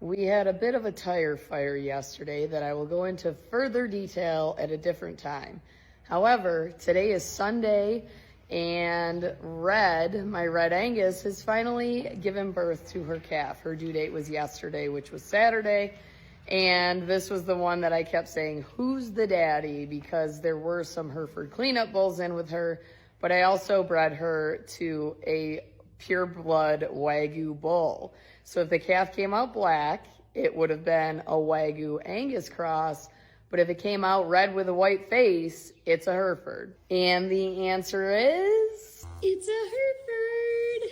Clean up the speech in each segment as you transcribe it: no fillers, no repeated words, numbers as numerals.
We had a bit of a tire fire yesterday that I will go into further detail at a different time. However, today is Sunday and my Red Angus, has finally given birth to her calf. Her due date was yesterday, which was Saturday. And this was the one that I kept saying, who's the daddy? Because there were some Hereford cleanup bulls in with her, but I also bred her to a pure blood Wagyu bull. So if the calf came out black, it would have been a Wagyu Angus cross. But if it came out red with a white face, it's a Hereford. And the answer is, it's a Hereford.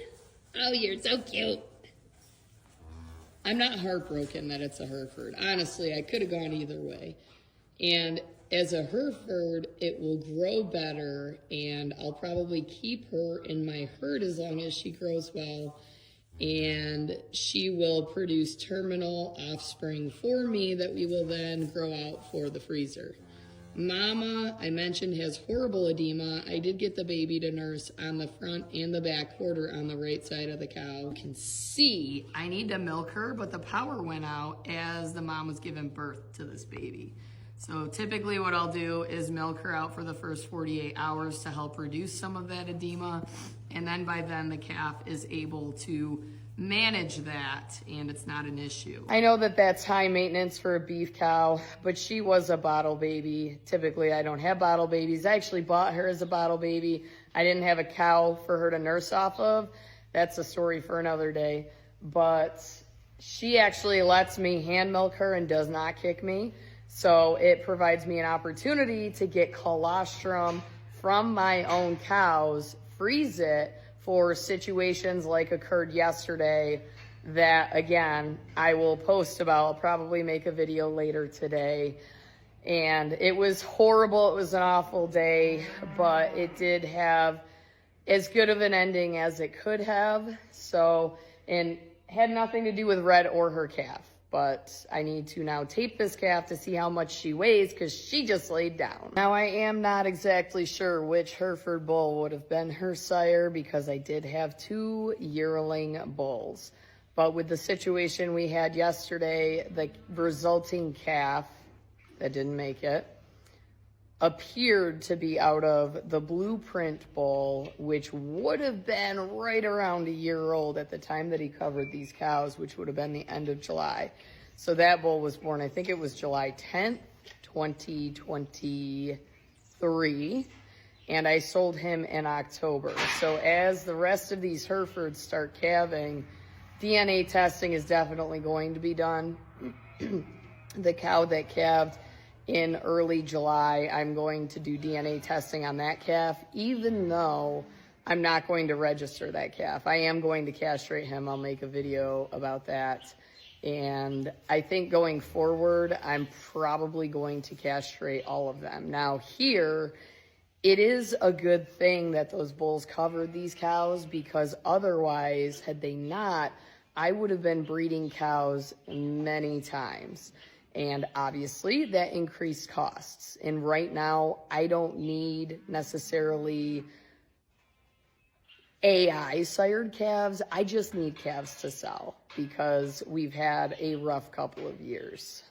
Oh, you're so cute. I'm not heartbroken that it's a Hereford. Honestly, I could have gone either way. And as a Hereford, it will grow better, and I'll probably keep her in my herd as long as she grows well. And she will produce terminal offspring for me that we will then grow out for the freezer. Mama, I mentioned, has horrible edema. I did get the baby to nurse on the front and the back quarter on the right side of the cow. You can see I need to milk her, but the power went out as the mom was giving birth to this baby. So typically what I'll do is milk her out for the first 48 hours to help reduce some of that edema. And then by then the calf is able to manage that and it's not an issue. I know that that's high maintenance for a beef cow, but she was a bottle baby. Typically I don't have bottle babies. I actually bought her as a bottle baby. I didn't have a cow for her to nurse off of. That's a story for another day. But she actually lets me hand milk her and does not kick me. So it provides me an opportunity to get colostrum from my own cows, freeze it for situations like occurred yesterday that, again, I will post about. I'll probably make a video later today. And it was horrible. It was an awful day, but it did have as good of an ending as it could have. So, and had nothing to do with Red or her calf. But I need to now tape this calf to see how much she weighs because she just laid down. Now I am not exactly sure which Hereford bull would have been her sire because I did have 2 yearling bulls. But with the situation we had yesterday, the resulting calf that didn't make it appeared to be out of the Blueprint bull, which would have been right around a year old at the time that he covered these cows, which would have been the end of July. So that bull was born, I think it was July 10th, 2023, and I sold him in October. So as the rest of these Herefords start calving, DNA testing is definitely going to be done. The cow that calved in early July, I'm going to do DNA testing on that calf, even though I'm not going to register that calf. I am going to castrate him. I'll make a video about that. And I think going forward, I'm probably going to castrate all of them. Now here, it is a good thing that those bulls covered these cows because otherwise, had they not, I would have been breeding cows many times. And obviously that increased costs. And right now, I don't need necessarily AI sired calves. I just need calves to sell because we've had a rough couple of years.